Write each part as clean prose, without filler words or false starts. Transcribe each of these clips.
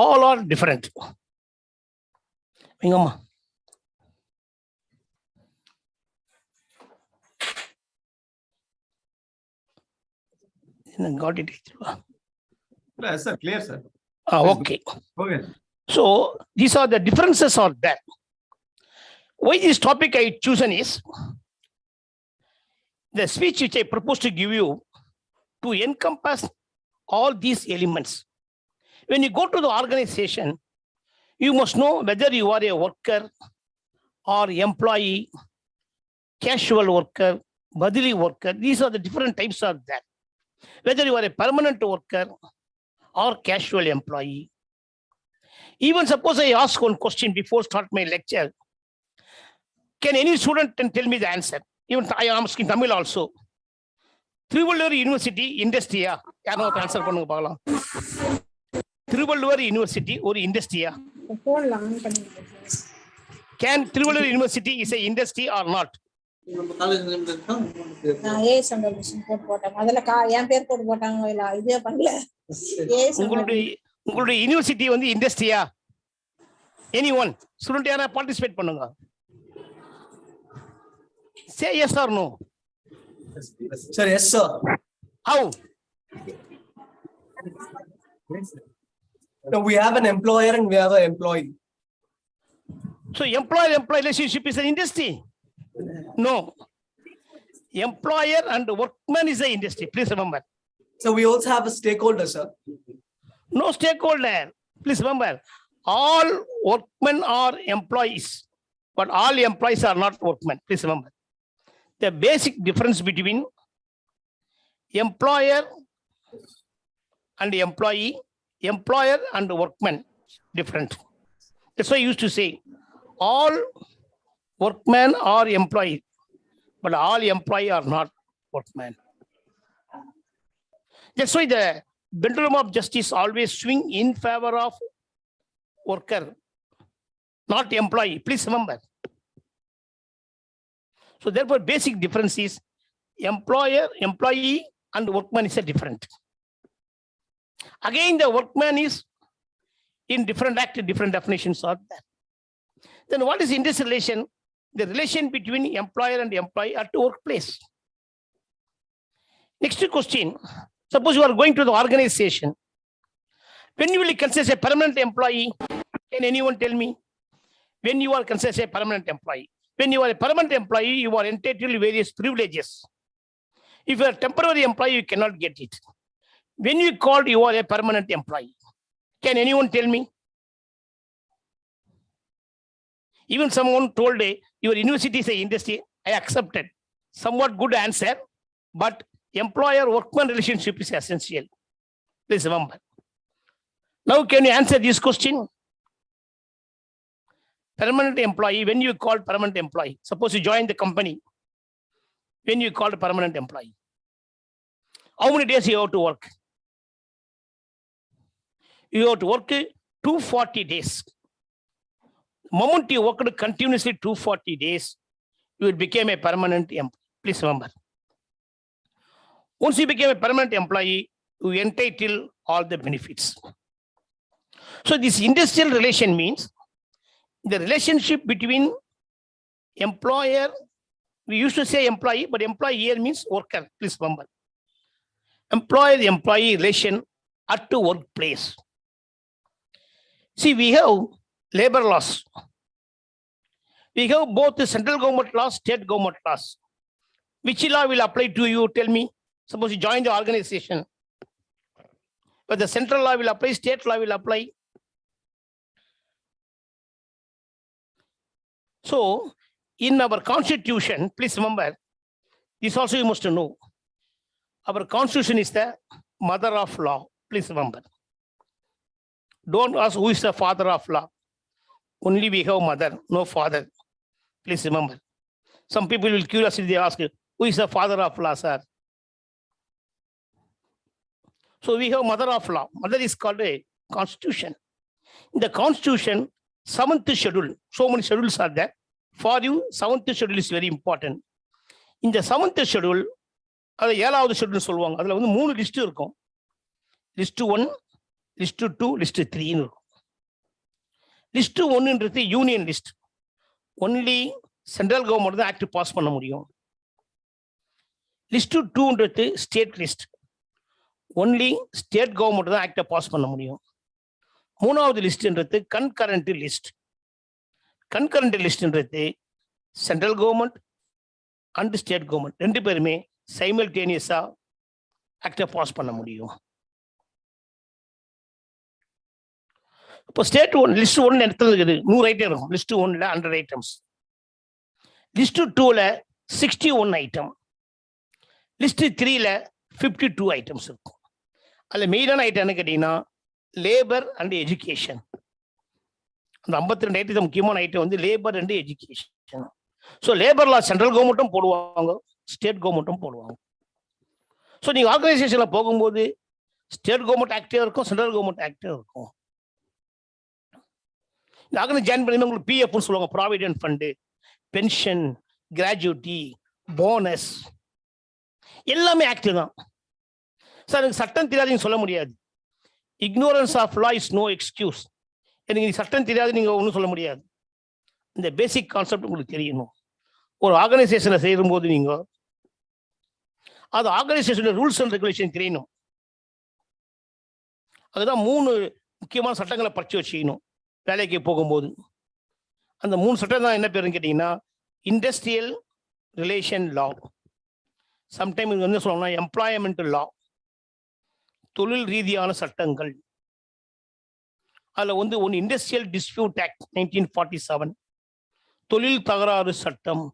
All are different. Got it? Yes, sir. Clear, sir. Okay. Okay. So these are the differences are there. Why this topic I chosen is the speech which I propose to give you to encompass all these elements. When you go to the organization, you must know whether you are a worker or employee, casual worker, badili worker. These are the different types of that. Whether you are a permanent worker or casual employee. Even suppose I ask one question before start my lecture. Can any student tell me the answer? Even I am asking Tamil also. Trivallur University industry. Yano answer panunga paakalam. Trivallur University or industry. Can Trivallur University is a industry or not? உங்களுடைய university வந்து இண்டஸ்ட்ரியா? Anyone student யாரா participate பண்ணுங்க. Say yes or no. Sir, yes sir. How? No, we have an employer and we have an employee. So employer-employee relationship is an industry? No. Employer and workman is an industry. Please remember. So we also have a stakeholder, sir. No stakeholder. Please remember. All workmen are employees, but all employees are not workmen. Please remember. The basic difference between employer and employee, employer and workman, different. That's why I used to say, all workmen are employees, but all employees are not workmen. That's why the pendulum of justice always swing in favor of worker, not employee. Please remember. So therefore, basic difference is employer, employee, and workman is a different. Again, the workman is in different act, different definitions are there. Then what is industrial relation? The relation between employer and employee at workplace. Next question. Suppose you are going to the organization. When you will consider a permanent employee, can anyone tell me? When you are considered a permanent employee. When you are a permanent employee, you are entitled to various privileges. If you are a temporary employee, you cannot get it. When you called, you are a permanent employee. Can anyone tell me? Even someone told your university is an industry, I accepted. Somewhat good answer, but employer-workman relationship is essential. Please remember. Now, can you answer this question? Permanent employee, when you call permanent employee, suppose you join the company, when you call a permanent employee, how many days you have to work? You have to work 240 days. The moment you worked continuously 240 days, you will become a permanent employee. Please remember. Once you become a permanent employee, you entitle all the benefits. So this industrial relation means the relationship between employer, we used to say employee, but employee here means worker. Please remember. Employer-employee relation at the workplace. See, we have labor laws. We have both the central government laws, state government laws. Which law will apply to you? Tell me. Suppose you join the organization. But the central law will apply, state law will apply. So, in our constitution, please remember, this also you must know. Our constitution is the mother of law. Please remember. Don't ask who is the father of law. Only we have mother, no father. Please remember. Some people will curiously ask, who is the father of law, sir? So we have mother of law. Mother is called a constitution. In the constitution, 7th schedule, so many schedules are there. For you, 7th schedule is very important. In the 7th schedule, அது 7வது schedule சொல்லுவாங்க. அதுல வந்து 3 list இருக்கும். List 1, list 2, list 3 இருக்கும். List ஒன்றுன்றது union list. Only central government தான் act pass பண்ண முடியும். லிஸ்ட் டூன்றது state list. Only state government தான் ஆக்டை பாஸ் பண்ண முடியும். மூணாவது லிஸ்ட்ன்றது கன்கரண்ட் லிஸ்ட். கன்கரண்ட் லிஸ்ட்ன்றது central government and state government ரெண்டு பேருமே சைமல்டேனியஸா ஆக்டை பாஸ் பண்ண முடியும். இப்போ ஸ்டேட் ஒன் லிஸ்ட் ஒன் இடத்துல இருக்குது 100 ஐட்டம் இருக்கும். லிஸ்ட் ஒன்ல 100 ஐட்டம்ஸ். லிஸ்ட் டூல 61 ஐட்டம். லிஸ்ட் த்ரீல 52 ஐட்டம்ஸ் இருக்கும். அதில் மெயினான ஐட்டம் என்ன கேட்டீங்கன்னா லேபர் அண்ட் எஜுகேஷன். அந்த 52 ஐட்டத்தில் முக்கியமான ஐட்டம் வந்து labour and education. So labour law central கவர்மெண்ட்டும் போடுவாங்க, ஸ்டேட் கவர்மெண்ட்டும் போடுவாங்க. ஸோ நீங்கள் ஆர்கனைசேஷனில் போகும்போது ஸ்டேட் கவர்மெண்ட் ஆக்டிவாக இருக்கும், சென்ட்ரல் கவர்மெண்ட் ஆக்டிவாக இருக்கும். இந்த ஆர்கனைஸ் ஜாயின் பண்ணி உங்களுக்கு பிஎஃப்னு சொல்லுவாங்க, provident fund, pension, gratuity, bonus எல்லாமே ஆக்டிவ் தான். சார் எனக்கு சட்டம் தெரியாதுன்னு சொல்ல முடியாது. Ignorance of law is no excuse. எனக்கு சட்டம் தெரியாது நீங்கள் ஒன்றும் சொல்ல முடியாது. இந்த பேசிக் கான்செப்ட் உங்களுக்கு தெரியணும். ஒரு ஆர்கனைசேஷனை செய்யும்போது நீங்கள் அது ஆர்கனைசேஷனோட ரூல்ஸ் அண்ட் ரெகுலேஷன் தெரியணும். அதுதான் 3 முக்கியமான சட்டங்களை படிச்சு வச்சுக்கணும் வேலைக்கு போகும்போது. அந்த 3 சட்டம் தான் என்ன பேருன்னு கேட்டீங்கன்னா இண்டஸ்ட்ரியல் ரிலேஷன் லா, சம்டைம் இது வந்து சொல்லணும்னா எம்ப்ளாய்மெண்ட் லா, தொழில் ரீதியான சட்டங்கள். அதில் வந்து ஒன்று இண்டஸ்ட்ரியல் டிஸ்பியூட் ஆக்ட் 1947, தொழில் தகராறு சட்டம்.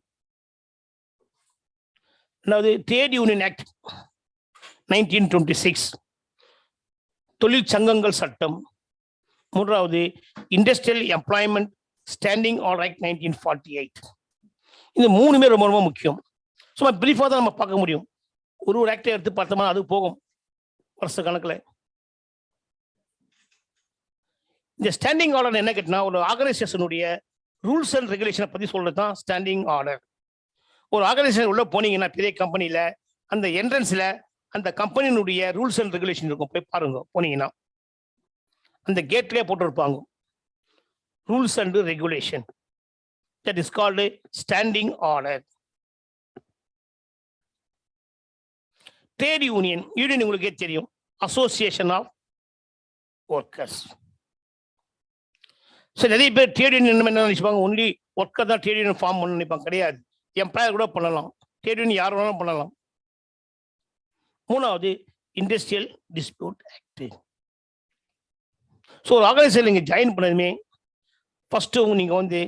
ரெண்டாவது ட்ரேட் யூனியன் ஆக்ட் 1926, தொழில் சங்கங்கள் சட்டம். மூன்றாவது industrial employment standing order act 1948. இந்த 3மே ரொம்ப ரொம்ப முக்கியம். சும்மா பிரீஃபாக தான் நம்ம பார்க்க முடியும். ஒரு ஆக்டை எடுத்து பார்த்தோம்னா அது போகும் வருஷ கணக்கில். இந்த ஸ்டாண்டிங் ஆர்டர் என்ன கேட்டினா ஒரு ஆர்கனைசேஷனுடைய ரூல்ஸ் அண்ட் ரெகுலேஷனை பற்றி சொல்றது தான் ஸ்டாண்டிங் ஆர்டர். ஒரு ஆர்கனைசேஷன் உள்ள போனீங்கன்னா பெரிய கம்பெனியில் அந்த என்ட்ரன்ஸில் அந்த கம்பெனியினுடைய ரூல்ஸ் அண்ட் ரெகுலேஷன் இருக்கும், போய் பாருங்க. போனீங்கன்னா அந்த கேட்லேயே போட்டுருப்பாங்க rules and regulation. That is called standing order. Trade union உங்களுக்கே தெரியும், அசோசியேஷன் ஆஃப் ஒர்க்கர்ஸ். ஸோ நிறைய பேர் ட்ரேட் யூனியன் என்ன நினைச்சுப்பாங்க, ஒன்லி ஒர்க்கர் தான் ட்ரேட் யூனியன் ஃபார்ம் பண்ண நினைப்பாங்க. கிடையாது, எம்ப்ளாயர் கூட பண்ணலாம். ட்ரேட் யூனியன் யார் வேணாலும் பண்ணலாம். மூணாவது இண்டஸ்ட்ரியல் டிஸ்பியூட் ஆக்ட். ஸோ ஒரு ஆர்கனைசேஷன் நீங்கள் ஜாயின் பண்ணதுமே ஃபர்ஸ்ட்டு நீங்கள் வந்து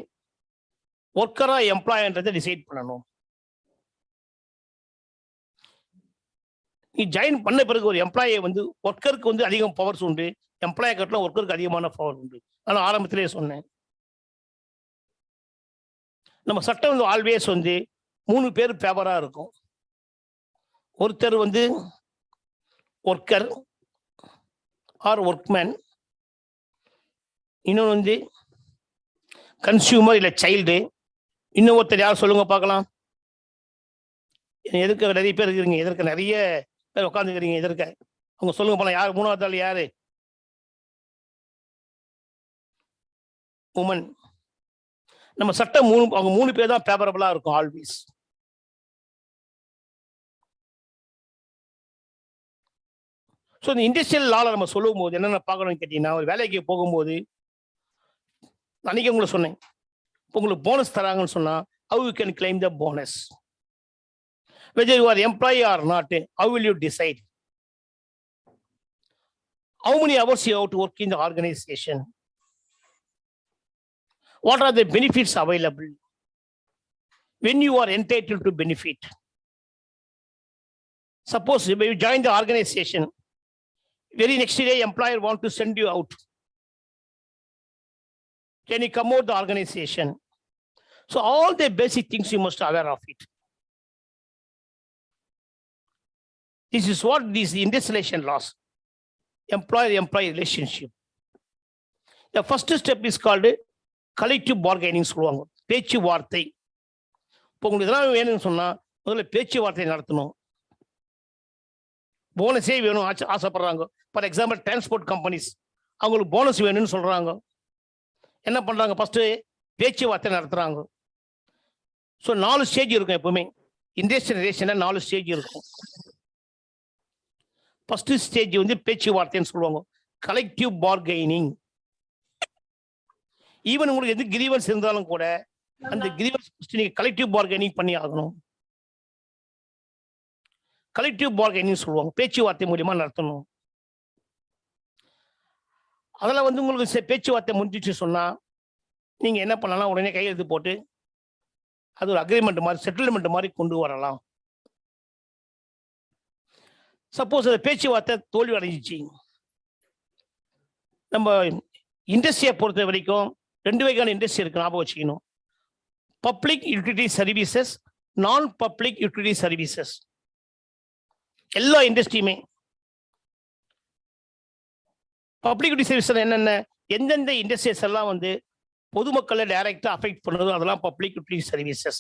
ஒர்க்கரா எம்ப்ளாயன்றதை டிசைட் பண்ணணும். நீ ஜாயின் பண்ண பிறகு ஒரு எம்ப்ளாயை வந்து ஒர்க்கருக்கு வந்து அதிகம் பவர்ஸ் உண்டு, எம்ப்ளாயை கட்டலாம் ஒர்க்கருக்கு அதிகமான பவர் உண்டு. ஆனால் ஆரம்பத்திலே சொன்னேன், நம்ம சட்டம் வந்து ஆல்வேஸ் வந்து 3 பேர் ஃபேவராக இருக்கும். ஒருத்தர் வந்து ஒர்க்கர் ஆர் ஒர்க்மேன், இன்னொன்று வந்து கன்சியூமர் இல்லை சைல்டு, இன்னும் ஒருத்தர் யார் சொல்லுங்க பார்க்கலாம். எதிர்க்க நிறைய பேர் இருக்கிறீங்க, எதிர்க்க நிறைய பேர் உட்காந்துக்கிறீங்க எதிர்க்க. அவங்க சொல்லுங்க போலாம், யார் மூணாவது ஆள் யாரு? உமன். நம்ம சட்டம் அவங்க 3 பேர் தான் ஃபேவரபிளா இருக்கும் ஆல்வேஸ். ஸோ இந்த இண்டஸ்ட்ரியல் லால நம்ம சொல்லும் போது என்னென்ன பார்க்கணும்னு கேட்டீங்கன்னா, ஒரு வேலைக்கு போகும்போது அன்னைக்கு உங்களுக்கு சொன்னேன், உங்களுக்கு போனஸ் தராங்கன்னு சொன்னா how you can claim the bonus, whether you are employee or not, how will you decide? How many hours you have to work in the organization? What are the benefits available? When you are entitled to benefit? Suppose if you join the organization, very next day employer want to send you out. Can you come out the organization? So all the basic things you must aware of it. This is what these industrialization laws, employer-employee relationship. The first step is called collective bargaining சொல்லுவாங்க, பேச்சுவார்த்தை. இப்போ உங்களுக்கு இதெல்லாம் வேணும்னு சொன்னா முதல்ல பேச்சுவார்த்தை நடத்தணும். போனஸே வேணும் ஆசைப்படுறாங்க. ஃபார் எக்ஸாம்பிள் டிரான்ஸ்போர்ட் கம்பெனிஸ் அவங்களுக்கு போனஸ் வேணும்னு சொல்றாங்க. என்ன பண்றாங்க? ஃபர்ஸ்ட் பேச்சுவார்த்தை நடத்துறாங்க. ஸோ 4 ஸ்டேஜ் இருக்கும் எப்பவுமே. இண்டஸ்ட்ரியல் ரிலேஷன்ல 4 ஸ்டேஜ் இருக்கும். ஃபர்ஸ்ட் ஸ்டேஜ் வந்து பேச்சுவார்த்தைன்னு சொல்லுவாங்க. Collective bargaining. ஈவன் உங்களுக்கு எது கிரீவன்ஸ் இருந்தாலும் கூட அந்த கிரீவன்ஸ் நீங்க கலெக்டிவ் பார்கெனிங் பண்ணி ஆகணும். கலெக்டிவ் பார்கெனிங் சொல்லுவாங்க. பேச்சுவார்த்தை மூலியமா நடத்தணும். அதெல்லாம் வந்து உங்களுக்கு பேச்சுவார்த்தை முடிஞ்சிச்சு சொன்னா நீங்க என்ன பண்ணலாம்? உடனே கையெழுத்து போட்டு அது ஒரு அக்ரிமெண்ட் மாதிரி, செட்டில்மெண்ட் மாதிரி கொண்டு வரலாம். சப்போஸ் அது பேச்சுவார்த்தை தோல்வி அடைஞ்சிச்சு, நம்ம இண்டஸ்ட்ரியை பொறுத்த வரைக்கும் 2 வகையான இண்டஸ்ட்ரி இருக்கு, ஞாபகம் வச்சுக்கணும். பப்ளிக் யூட்டிலிட்டி சர்வீசஸ், நான் பப்ளிக் யூட்டிலிட்டி சர்வீசஸ். எல்லா இண்டஸ்ட்ரியுமே பப்ளிக் யூட்டிலிட்டி சர்வீஸ் என்னென்ன, எந்தெந்த இண்டஸ்ட்ரீஸ் எல்லாம் வந்து பொதுமக்களை டைரக்டா அஃபெக்ட் பண்ணுறதோ அதெல்லாம் பப்ளிக் யூட்டிலிட்டி சர்வீசஸ்.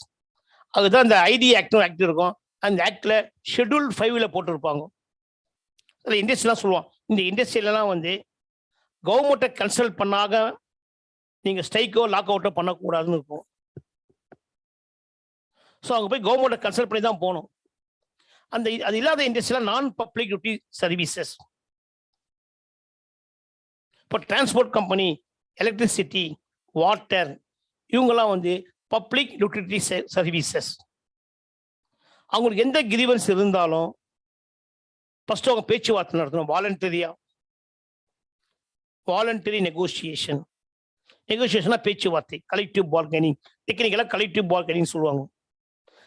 அதுதான் இந்த ஐடி ஆக்ட் இருக்கும். அந்த ஆக்ட்ல ஷெட்யூல் 5ல போட்டிருப்பாங்க. அதில் இண்டஸ்ட்ரியெலாம் சொல்லுவான், இந்த இண்டஸ்ட்ரியிலலாம் வந்து கவர்மெண்ட்டை கன்சல்ட் பண்ணாக நீங்க ஸ்ட்ரைக்கோ லாக் அவுட்டோ பண்ணக்கூடாதுன்னு இருக்கும். ஸோ அங்கே போய் கவர்மெண்ட்டை கன்சல்ட் பண்ணி தான் போகணும். அது இல்லாத இண்டஸ்ட்ரியில் நான் பப்ளிக் யூட்டிலிட்டி சர்வீசஸ். இப்போ டிரான்ஸ்போர்ட் கம்பெனி, எலக்ட்ரிசிட்டி, வாட்டர், இவங்கெல்லாம் வந்து பப்ளிக் யூட்டிலிட்டி சர்வீசஸ். அவங்களுக்கு எந்த கிரீவன்ஸ் இருந்தாலும் ஃபர்ஸ்ட் அவங்க பேச்சுவார்த்தை நடத்தணும். Voluntary negotiation. நெகோசியேஷனா பேச்சுவார்த்தை, கலெக்டிவ் பார்கெனிங். டெக்னிக்கலாக கலெக்டிவ் பார்கெனிங் சொல்லுவாங்க.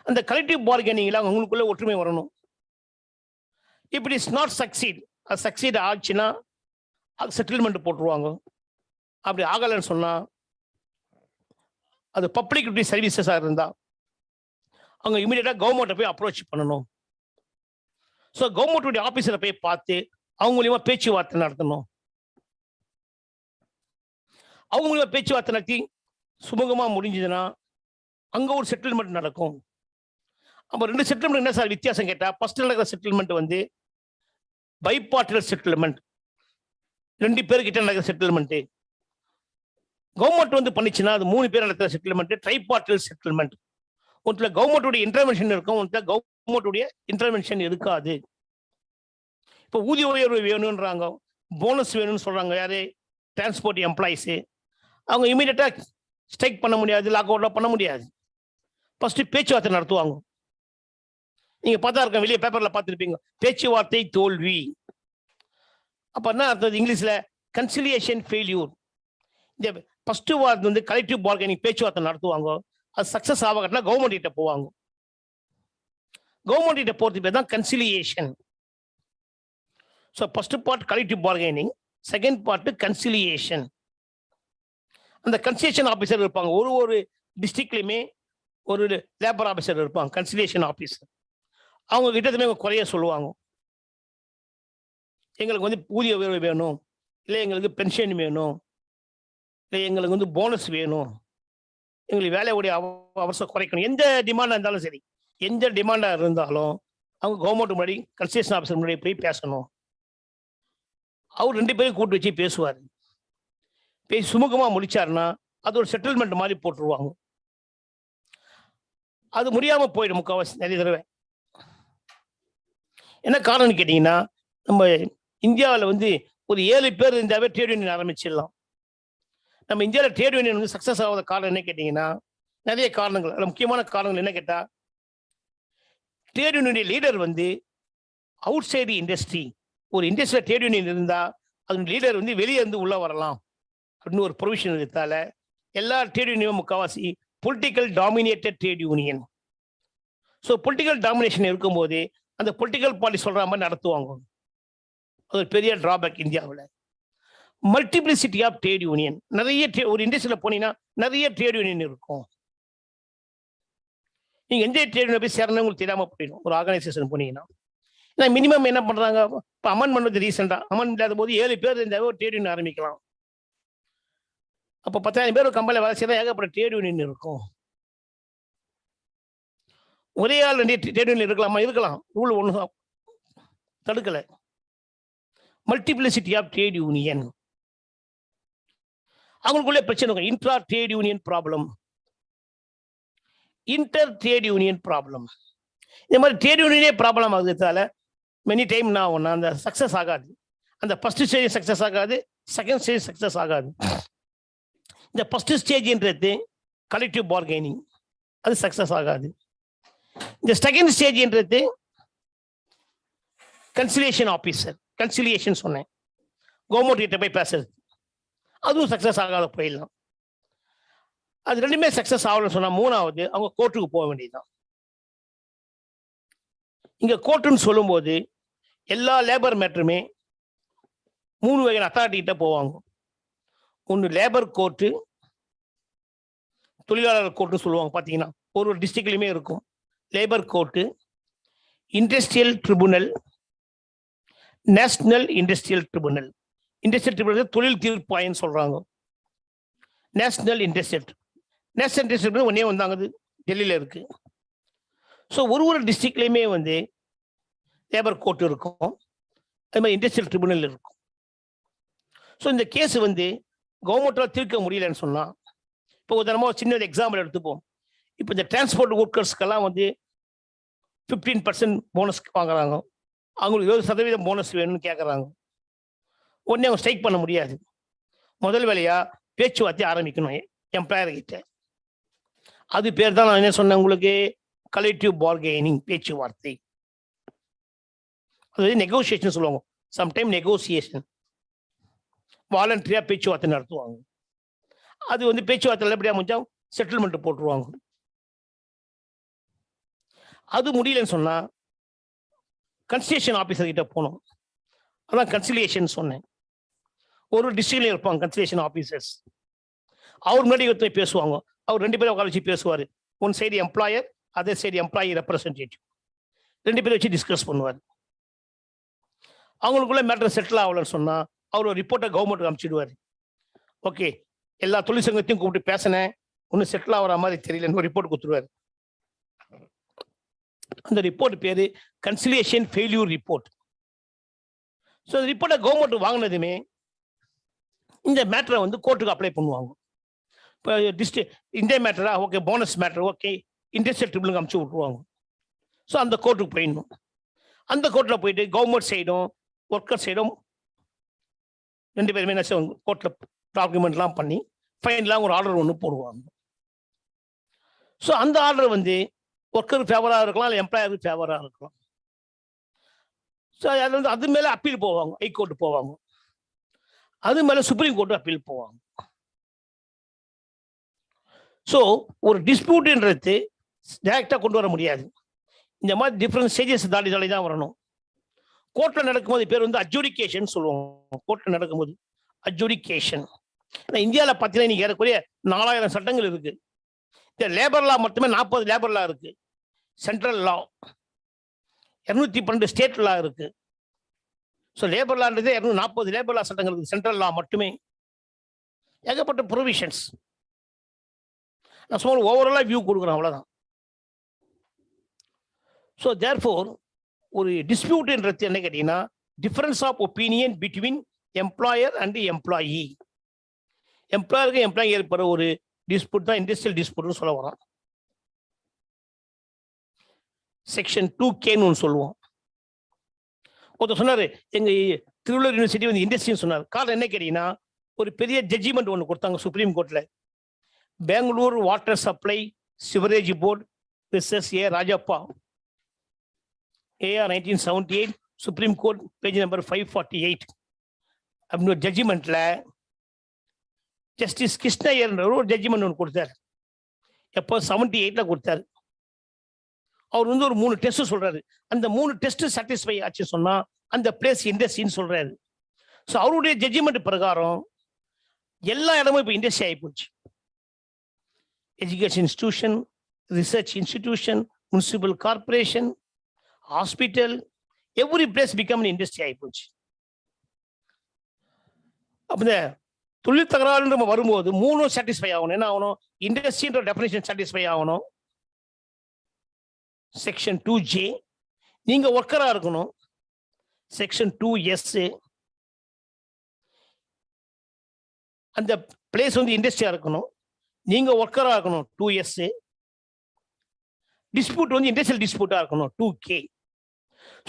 அந்த கலெக்டிவ் பார்கெனிங்ல அவங்களுக்குள்ள ஒற்றுமை வரணும். இப்படி இஸ் நாட் சக்சீட், அது சக்சீட் ஆச்சுன்னா செட்டில்மெண்ட் போட்டுருவாங்க. அப்படி ஆகலைன்னு சொன்னா அது பப்ளிக் யூட்டிலிட்டி சர்வீசஸாக இருந்தா அவங்க இமீடியட்டா கவர்மெண்ட்டை போய் அப்ரோச் பண்ணணும். ஸோ கவர்மெண்ட்டுடைய ஆஃபீஸில் போய் பார்த்து அவங்க மூலியமா பேச்சுவார்த்தை நடத்தணும். அவங்க மூலியமா பேச்சுவார்த்தை நடத்தி சுமூகமா முடிஞ்சதுன்னா அங்க ஒரு செட்டில்மெண்ட் நடக்கும். அப்போ 2 செட்டில்மெண்ட் என்ன சார் வித்தியாசம் கேட்டா, ஃபர்ஸ்ட் நடக்கிற செட்டில்மெண்ட் வந்து பைபார்ட்டல் செட்டில்மெண்ட், 2 பேர்கிட்ட நடக்கிற செட்டில்மெண்ட். கவர்மெண்ட் வந்து பண்ணிச்சுன்னா அது 3 பேர் நடக்கிற செட்டில்மெண்ட் ட்ரைபார்ட்டல் செட்டில்மெண்ட். ஒருத்தர் கவர்மெண்ட்டுடைய இன்டர்வென்ஷன் இருக்கும், ஒருத்தர் கவர்மெண்ட்டுடைய இன்டர்வென்ஷன் இருக்காது. இப்போ ஊதிய உயர்வு வேணும்ன்றாங்க, போனஸ் வேணும்னு சொல்றாங்க. யாரு? Transport employees. அவங்க இமீடியட்டா ஸ்ட்ரைக் பண்ண முடியாது, லாக் அவுட்லாம் பண்ண முடியாது. ஃபர்ஸ்ட் பேச்சுவார்த்தை நடத்துவாங்க. நீங்க பார்த்தா இருக்க, வெளியே பேப்பர்ல பார்த்துருப்பீங்க, பேச்சுவார்த்தை தோல்வி. அப்ப என்ன அர்த்தம் இங்கிலீஷ்ல? Conciliation failure. இந்த ஃபர்ஸ்ட் வார்த்தை வந்து கலெக்டிவ் பார்கெனிங், பேச்சுவார்த்தை நடத்துவாங்க. அது சக்சஸ் ஆகட்டும்னா கவர்மெண்ட் கிட்ட போவாங்க. கவர்மெண்ட் கிட்ட போறது பேர் தான் conciliation. So first part collective bargaining, second part conciliation. அந்த கன்சிலியேஷன் ஆஃபீஸர் இருப்பாங்க. ஒரு டிஸ்ட்ரிக்ட்லையுமே ஒரு லேபர் ஆஃபீஸர் இருப்பாங்க, கன்சிலியேஷன் ஆஃபீஸர். அவங்க கிட்டத்துமே குறைய சொல்லுவாங்க. எங்களுக்கு வந்து ஊதிய உயர்வு வேணும், இல்லை எங்களுக்கு பென்ஷன் வேணும், இல்லை எங்களுக்கு வந்து போனஸ் வேணும், எங்களுக்கு வேலையுடைய அவசரம் குறைக்கணும். எந்த டிமாண்டாக இருந்தாலும் சரி, எந்த டிமாண்டாக இருந்தாலும் அவங்க கவர்மெண்ட் முன்னாடி கன்ஸ்ட்ரக்ஷன் ஆஃபீஸர் முன்னாடி போய் பேசணும். அவர் 2 பேரும் கூட்டு வச்சு பேசுவார். பேசி சுமூகமாக முடிச்சாருன்னா அது ஒரு செட்டில்மெண்ட் மாதிரி போட்டுருவாங்க. அது முடியாமல் போயிடும் முக்கால்வாசி நிறைய தடவை. என்ன காரணம்னு கேட்டீங்கன்னா, நம்ம இந்தியாவில் வந்து ஒரு 7 பேர் இருந்தாவே ட்ரேட் யூனியன் ஆரம்பிச்சிடலாம். நம்ம இந்தியாவில் ட்ரேட் யூனியன் வந்து சக்சஸ் ஆகாத காரணம் என்ன கேட்டீங்கன்னா, நிறைய காரணங்கள். அதில் முக்கியமான காரணங்கள் என்ன கேட்டா, ட்ரேட் யூனியனுடைய லீடர் வந்து அவுட் சைடு இண்டஸ்ட்ரி. ஒரு இண்டஸ்ட்ரியில் ட்ரேட் யூனியன் இருந்தா அதனுடைய லீடர் வந்து வெளியே இருந்து உள்ள வரலாம் அப்படின்னு ஒரு ப்ரொவிஷன் இருக்கிறதால எல்லா ட்ரேட் யூனியனும் முக்கால்வாசி political dominated trade union. So political domination இருக்கும்போது அந்த பொலிட்டிக்கல் பார்ட்டி சொல்ற மாதிரி நடத்துவாங்க. அது ஒரு பெரிய டிராபேக் இந்தியாவில். Multiplicity of trade union. நிறைய ஒரு இண்டஸ்ட்ரியில் போனீங்கன்னா நிறைய ட்ரேட் யூனியன் இருக்கும். நீங்க எந்த ட்ரேட் யூனியன் போய் சேரணும் உங்களுக்கு தெரியாம போயிடும். ஒரு ஆர்கனைசேஷன் போனீங்கன்னா மினிமம் என்ன பண்றாங்க, இப்போ அமன் பண்ணது ரீசெண்டா அமன் இல்லாத போது 7 பேர் இருந்தாவே ஒரு ட்ரேட் யூனியன் ஆரம்பிக்கலாம். அப்போ 10,000 பேர் ஒரு கம்பெனியில் வேலை செய்யறதா ஏகப்பட்ட ட்ரேட் யூனியன் இருக்கும். ஒரே ஆள் 2 ட்ரேட் யூனியன் இருக்கலாமா? இருக்கலாம். ரூல் ஒன்றும் தடுக்கலை. Multiplicity of trade union. அவங்களுக்குள்ளே பிரச்சனை இருக்கும். Intra trade union problem, inter trade union problem. இந்த மாதிரி ட்ரேட் யூனியனே ப்ராப்ளம் ஆகுறதால மெனி டைம் நான் ஒன்று அந்த சக்ஸஸ் ஆகாது. அந்த ஃபர்ஸ்ட் ஸ்டேஜ் சக்ஸஸ் ஆகாது, செகண்ட் ஸ்டேஜ் சக்ஸஸ் ஆகாது. இந்த ஃபர்ஸ்ட் ஸ்டேஜ்ன்றது கலெக்டிவ் பார்கெனிங், அது சக்ஸஸ் ஆகாது. இந்த செகண்ட் ஸ்டேஜ்ன்றது கன்சிலியேஷன் ஆபீசர், கன்சிலியேஷன் சொன்னேன், கவர்மெண்ட் கிட்ட போய் பேசுறது, அதுவும் சக்ஸஸ் ஆகாத போயிடலாம். அது ரெண்டுமே சக்ஸஸ் ஆகலன்னு சொன்னா மூணாவது அவங்க கோர்ட்டுக்கு போக வேண்டியதுதான். இங்க கோர்ட்டுன்னு சொல்லும்போது எல்லா லேபர் மேட்டருமே 3 வகையான அத்தாரிட்டி கிட்ட போவாங்க. ஒன்று லேபர் கோர்ட்டு, தொழிலாளர் கோர்ட்டுன்னு சொல்லுவாங்க. பார்த்தீங்கன்னா ஒரு டிஸ்ட்ரிக்ட்லையுமே இருக்கும். Labour court, industrial tribunal, national industrial tribunal. Industrial tribunal தொழில் தீர்ப்பாயன்னு சொல்றாங்க. நேஷனல் இண்டஸ்ட்ரியல் ட்ரிபுனல் ஒன்னே வந்தாங்க, டெல்லியில் இருக்கு. ஸோ ஒரு டிஸ்ட்ரிக்ட்லையுமே வந்து லேபர் கோர்ட் இருக்கும், அது மாதிரி இண்டஸ்ட்ரியல் ட்ரிபுனல் இருக்கும். ஸோ இந்த கேஸ் வந்து கவர்மெண்ட்டால் தீர்க்க முடியலன்னு சொன்னா, இப்போ உதாரணமாக சின்ன எக்ஸாம்பிள் எடுத்துப்போம். இப்போ இந்த டிரான்ஸ்போர்ட் ஒர்க்கர்ஸ்க்கெல்லாம் வந்து 15% போனஸ் வாங்குறாங்க, அவங்களுக்கு 20% போனஸ் வேணும்னு கேட்குறாங்க. உடனே அவங்க ஸ்ட்ரைக் பண்ண முடியாது. முதல் வேலையா பேச்சுவார்த்தை ஆரம்பிக்கணும் எம்ப்ளாயர் கிட்ட. அது பேர் தான் நான் என்ன சொன்னேன் உங்களுக்கு, கலெக்டிவ் பார்கெனிங், பேச்சுவார்த்தை. அது நெகோசியேஷன் சொல்லுவாங்க. சம்டைம் நெகோசியேஷன், வாலண்டரியா பேச்சுவார்த்தை நடத்துவாங்க. அது வந்து பேச்சுவார்த்தை எப்படியா முடிஞ்சா செட்டில்மெண்ட் போட்டுருவாங்க. அது முடியலன்னு சொன்னா கன்சிலியேஷன் ஆபீசர் கிட்ட போகணும். அதான் கன்சிலியேஷன் சொன்னேன். ஒரு டிஸ்ட்ரிக்ட்ல இருப்பாங்க கன்சிலியேஷன் ஆபீசர்ஸ். அவர் முன்னாடி ஒருத்தர் பேசுவாங்க. அவர் 2 பேரும் உட்கார வச்சு பேசுவார். One side employer, other side employee representative. 2 பேரும் வச்சு டிஸ்கஸ் பண்ணுவார். அவங்களுக்குள்ள மேட்டர் செட்டில் ஆகலன்னு சொன்னா அவர் ஒரு ரிப்போர்ட்டை கவர்மெண்ட்டுக்கு அனுப்பிச்சிடுவார். ஓகே, எல்லா தொழிற்சங்கத்தையும் கூப்பிட்டு பேசினேன், ஒன்றும் செட்டில் ஆகிற மாதிரி தெரியலன்னு ரிப்போர்ட் கொடுத்துருவார். அந்த ரிப்போர்ட் பேரு கன்சிலியேஷன் ஃபெயில்யூர் ரிப்போர்ட். ஸோ அந்த ரிப்போர்ட்டை கவர்மெண்ட் வாங்கினதுமே இந்த மேட்டரை வந்து கோர்ட்டுக்கு அப்ளை பண்ணுவாங்க. இப்போ இந்த மேட்டரா, okay bonus matter, okay industrial ட்ரிபியூனலுக்கு அனுப்பிச்சு விட்டுருவாங்க. ஸோ அந்த கோர்ட்டுக்கு போயிடணும். அந்த கோர்ட்டில் போயிட்டு கவர்மெண்ட் சைடும் ஒர்க்கர் சைடும் 2 பேருமே என்ன செய்வாங்க, கோர்ட்டில் டாக்குமெண்ட்லாம் பண்ணி ஃபைனலாக ஒரு ஆர்டர் ஒன்று போடுவாங்க. ஸோ அந்த ஆர்டர் வந்து ஒர்க்கருக்கு ஃபேவராக இருக்கலாம், இல்லை எம்ப்ளாயருக்கு ஃபேவராக இருக்கலாம். ஸோ அது வந்து அது மேலே அப்பீல் போவாங்க, ஹைகோர்ட்டு போவாங்க. அது மேலே சுப்ரீம் கோர்ட்டு அப்பீல் போவாங்க. ஸோ ஒரு டிஸ்பியூட்ன்றது டைரக்டாக கொண்டு வர முடியாது. இந்த மாதிரி டிஃப்ரெண்ட் ஸ்டேஜஸ் தாண்டி தான் வரணும். கோர்ட்டில் நடக்கும்போது பேர் வந்து அட்ஜுடிகேஷன் சொல்லுவோம். கோர்ட்டில் நடக்கும்போது அட்ஜுடிகேஷன். இந்தியாவில் பார்த்தீங்கன்னா இன்னைக்கு ஏறக்குறைய 4000 சட்டங்கள் இருக்கு. இந்த லேபர் லா மட்டுமே 40 லேபர் லா இருக்கு. சென்ட்ரல் லா 212 ஸ்டேட் லா இருக்கு. ஸோ லேபர் லான்றது 240 லேபர் லா சட்டங்கள் இருக்கு. சென்ட்ரல் லா மட்டுமே ஏகப்பட்ட ப்ரொவிஷன்ஸ். நான் சும்மா ஓவராலாக வியூ கொடுக்குறேன், அவ்வளோதான். ஸோ தேர்ஃபோர் ஒரு டிஸ்பியூட்ன்றது என்ன கேட்டீங்கன்னா, difference of opinion between employer and employee. எம்ப்ளாயருக்கு எம்ப்ளாயி ஏற்படுற ஒரு டிஸ்பியூட் தான் இண்டஸ்ட்ரியல் டிஸ்பியூட்னு சொல்ல வரோம். செக்ஷன் 2K ஒன்று சொல்லுவோம். ஒருத்தர் சொன்னார், எங்க திருவள்ளூர் யூனிவர்சிட்டி வந்து இண்டஸ்ட்ரின்னு சொன்னார். காரணம் என்ன கேட்டீங்கன்னா, ஒரு பெரிய ஜட்ஜிமெண்ட் ஒன்று கொடுத்தாங்க சுப்ரீம் கோர்ட்டில். Bangalore water supply sewerage board versus A Rajappa, AR 1978, supreme court page number 548. அப்படின்னு ஒரு ஜட்ஜிமெண்ட்ல ஜஸ்டிஸ் கிருஷ்ணய்யர் ஒரு ஜட்ஜிமெண்ட் ஒன்று கொடுத்தார். எப்போ 78ல கொடுத்தாரு. அவர் வந்து ஒரு 3 டெஸ்ட் சொல்றாரு. அந்த 3 டெஸ்ட் சாட்டிஸ்ஃபை ஆச்சு சொன்னா அந்த பிளேஸ் இண்டஸ்ட்ரின்னு சொல்றாரு. ஸோ அவருடைய ஜட்ஜிமெண்ட் பிரகாரம் எல்லா இடமும் இப்போ இண்டஸ்ட்ரி ஆகி போச்சு. Education institution, research institution, municipal corporation, hospital, every place become industry ஆகி போச்சு. அப்ப இந்த தொழில் தகராறு நம்ம வரும்போது 3 சாட்டிஸ்ஃபை ஆகணும். என்ன ஆகணும்? இண்டஸ்ட்ரின்ற டெஃபினிஷன் சாட்டிஸ்ஃபை ஆகணும். செக்ஷன் 2J நீங்க ஒர்க்கரா இருக்கணும். செக்ஷன் 2S அந்த பிளேஸ் வந்து இண்டஸ்ட்ரியா இருக்கணும், நீங்க ஒர்க்கரா இருக்கணும் 2S, டிஸ்பியூட் வந்து இண்டஸ்ட்ரியல் டிஸ்பியூட்டா இருக்கணும் 2K.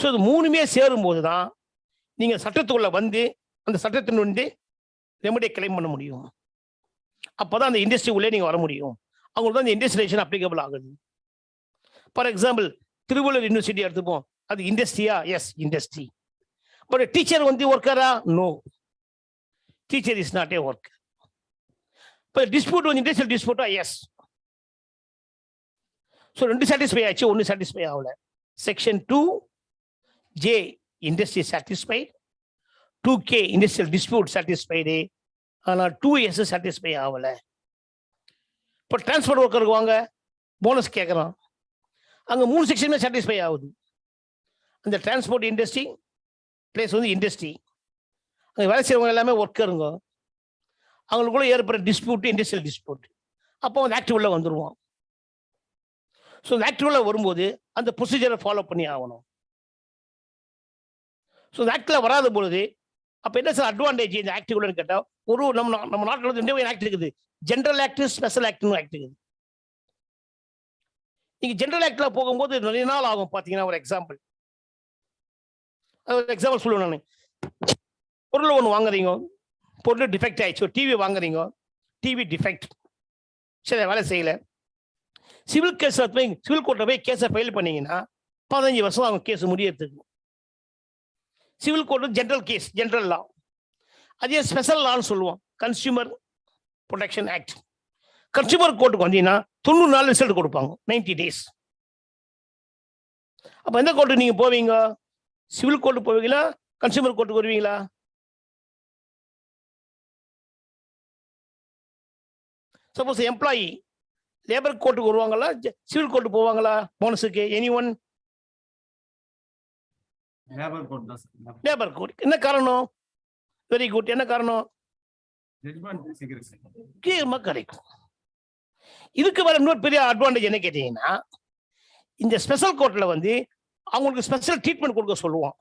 ஸோ இது மூணுமே சேரும்போது தான் நீங்க சட்டத்துக்குள்ள வந்து அந்த சட்டத்தின் வந்து ரெமடியை கிளைம் பண்ண முடியும். அப்பதான் அந்த இண்டஸ்ட்ரி உள்ளே நீங்க வர முடியும். அவங்களுக்கு தான் இந்த இண்டஸ்ட்ரியேஷன் அப்ளிகபிள் ஆகுது. ஃபார் எக்ஸாம்பிள் திருவள்ளூர் யூனிவர்சிட்டி எடுத்துப்போம், அது இண்டஸ்ட்ரியா? Yes, industry. பட் டீச்சர் வந்து ஒர்க்கரா? No, teacher is not a worker. இப்போ டிஸ்பியூட் வந்து இண்டஸ்ட்ரியல் டிஸ்பியூட்டா? எஸ். ஸோ 2 சாட்டிஸ்ஃபை ஆச்சு, 1 சாட்டிஸ்ஃபை ஆகல. Section 2J industry satisfied, 2K industrial dispute satisfied, ஆனால் 2S சாட்டிஸ்ஃபை ஆகல. இப்போ டிரான்ஸ்போர்ட் ஒர்க்கருக்கு வாங்க, போனஸ் கேட்குறான், அங்கே 3 செக்ஷனுமே சாட்டிஸ்ஃபை ஆகுது. அந்த டிரான்ஸ்போர்ட் இண்டஸ்ட்ரி பிளேஸ் வந்து இண்டஸ்ட்ரி, அங்கே வேலை செய்கிறவங்க எல்லாமே ஒர்க்கருங்க, அவங்களுக்குள்ள ஏற்படுற டிஸ்பியூட் இண்டஸ்ட்ரியல் டிஸ்பியூட். அப்போ அந்த ஆக்ட் உள்ள வந்துடுவோம். ஸோ அந்த ஆக்ட் உள்ள வரும்போது அந்த ப்ரொசீஜரை ஃபாலோ பண்ணி ஆகணும். ஸோ இந்த ஆக்டில் வராத பொழுது அப்போ என்ன சார் அட்வான்டேஜ் இந்த ஆக்ட் உள்ளன்னு கேட்டால், ஒரு நம்ம நாட்டில் வந்து 2 ஆக்ட் இருக்குது, ஜென்ரல் ஆக்ட், ஸ்பெஷல் ஆக்ட்னு ஆக்ட் இருக்குது. நீங்க ஜென்ரல் ஆக்ட்ல போகும்போது நிறைய நாள் ஆகும். பார்த்தீங்கன்னா ஒரு எக்ஸாம்பிள் சொல்லுவேன் நான். பொருள் ஒன்று வாங்குறீங்க, பொருள் டிஃபெக்ட் ஆயிடுச்சு. ஒரு டிவி வாங்குறீங்க, டிவி டிஃபெக்ட், சரி வேலை செய்யல. சிவில் கேஸ் சிவில் கோர்ட்டில் போய் கேஸை ஃபைல் பண்ணீங்கன்னா 15 வருஷம் அவங்க கேஸ் முடியறதுக்கு. Civil court general case, general law. அதே ஸ்பெஷல் லான்னு சொல்லுவோம், கன்சியூமர் ப்ரொடெக்ஷன் ஆக்ட். கன்சியூமர் கோர்ட்டுக்கு வந்தீங்கன்னா 90 நாள் ரிசல்ட் கொடுப்பாங்க, 90 டேஸ். அப்போ எந்த கோர்ட்டுக்கு நீங்க போவீங்க? சிவில் கோர்ட்டு போவீங்களா, கன்சியூமர் கோர்ட்டுக்கு வருவீங்களா? சப்போஸ் எம்ப்ளாயி லேபர் கோர்ட்டுக்கு வருவாங்களா, சிவில் கோர்ட்டு போவாங்களா போனஸுக்கு? Any one? லேபர் கோர்ட் தான் சார். Labour court. என்ன காரணம்? Very good. என்ன காரணம்? ஜட்ஜ்மென்ட் சீக்கிரம் கிளியரா கிடைக்கும். இதுக்கு வர இன்னொரு பெரிய அட்வான்டேஜ் என்ன கேட்டீங்கன்னா, இந்த ஸ்பெஷல் கோர்ட்ல வந்து அவங்களுக்கு ஸ்பெஷல் ட்ரீட்மெண்ட் கொடுக்க சொல்லுவோம்.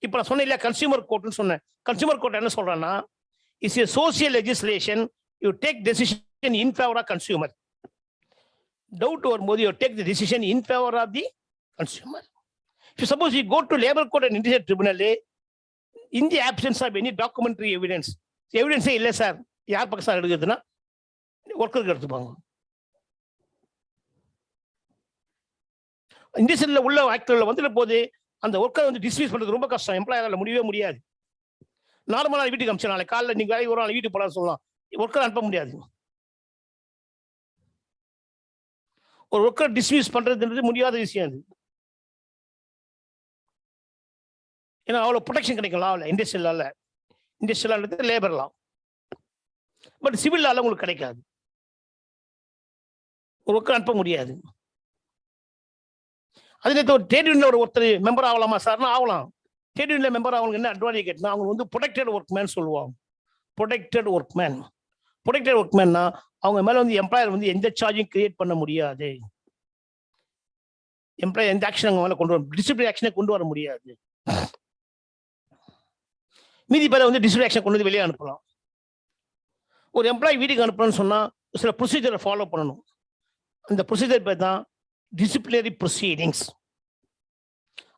இப்போ நான் சொன்னேன் இல்லையா, கன்சியூமர் கோர்ட்னு சொன்னேன். கன்சியூமர் கோர்ட் என்ன சொல்றேன்னா, is a social legislation, you take decision in favour of consumer. Doubt வரும்போது you take the decision in favour of the consumer. If suppose you go to labor court and industrial tribunal, in the absence of any documentary evidence, evidence இல்லை sir, யார் பக்கம் sir எடுக்கிறதுனா ஒர்க்கருக்கு எடுத்துப்பாங்க. இண்டஸ்ட்ரியல்ல உள்ள ஆக்டர்ல வந்துட்டு போது அந்த ஒர்க்கரை வந்து டிஸ்மிஸ் பண்றது ரொம்ப கஷ்டம். எம்ப்ளாயரால முடியவே முடியாது. நார்மலா வீட்டுக்கு அமிச்சு நாளை காலைல நீங்க வேலைக்கு ஒரு நாள் வீட்டுக்கு போலாம் சொல்லலாம், ஒர்க்கரை அனுப்ப முடியாது. ஒரு ஒர்க்கரை டிஸ்மிஸ் பண்றதுன்றது முடியாத விஷயம் அது. ஏன்னா அவ்வளோ ப்ரொடெக்ஷன் கிடைக்கலாம் industrial labour law. But civil லால உங்களுக்கு கிடைக்காது, ஒரு ஒர்க்கர் அனுப்ப முடியாது. அதே நேரத்தில் ஒரு ட்ரேட் யூனியன்ல ஒருத்தர் மெம்பர் ஆகலாமா சார்னா ஆகலாம். ட்ரேட் யூனியன்ல மெம்பர் அவங்களுக்கு என்ன அட்வான்டேஜ் கேட்டா, அவங்க வந்து ப்ரொடெக்டட் ஒர்க்மேன் சொல்லுவாங்க. ப்ரொடெக்டட் ஒர்க்மேன்னா அவங்க மேல வந்து எம்ப்ளாயர் வந்து எந்த சார்ஜும் கிரியேட் பண்ண முடியாது. எம்ப்ளாயர் எந்த ஆக்ஷன் அவங்க மேல கொண்டு வர, டிசிப்ளின் ஆக்ஷனை கொண்டு வர முடியாது. மீதி பேரை வந்து டிசிப்ளின் ஆக்ஷன் கொண்டு வந்து வெளியே அனுப்பலாம். ஒரு எம்ப்ளாயி வீட்டுக்கு அனுப்பணும்னு சொன்னா சில ப்ரொசீஜரை ஃபாலோ பண்ணணும். அந்த ப்ரொசீஜர் பேர் தான் டிசிப்ளினரி ப்ரொசீடிங்ஸ்.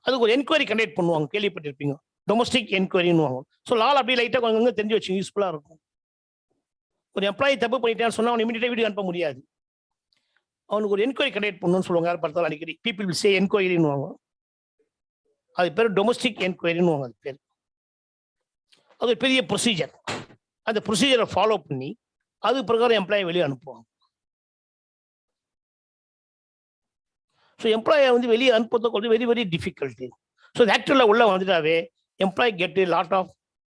அதுக்கு ஒரு என்கொயரி கண்டக்ட் பண்ணுவாங்க, கேள்விப்பட்டிருப்பீங்க, டொமஸ்டிக் என்கொயரின்னு. ஸோ லால் அப்படியே லைட்டாக கொஞ்சம் தெரிஞ்சு வச்சு யூஸ்ஃபுல்லாக இருக்கும். ஒரு எம்ப்ளாயி தப்பு பண்ணிட்டான்னு சொன்னா அவன் இமீடியட்டா வீட்டுக்கு அனுப்ப முடியாது. அவனுக்கு ஒரு என்கொயரி கண்டக்ட் பண்ணணும்னு சொல்லுவாங்க. யார் பார்த்தாலும் அடிக்கடி பீப்புள் வில் சே என்கொயரின்னு. அது பேர் டொமஸ்டிக் என்கொயரின்னு அது பேர். அது ஒரு பெரிய ப்ரொசீஜர். அந்த ப்ரொசீஜரை ஃபாலோ பண்ணி அது பிரகாரம் எம்ப்ளாயி வெளியே அனுப்புவாங்க. ஸோ எம்ப்ளாயை வந்து வெளியே அனுப்புறதுக்கு வந்து வெரி வெரி டிஃபிகல்ட்டு. ஸோ ஆக்சுவலாக உள்ள வந்துட்டாவே employee get a lot of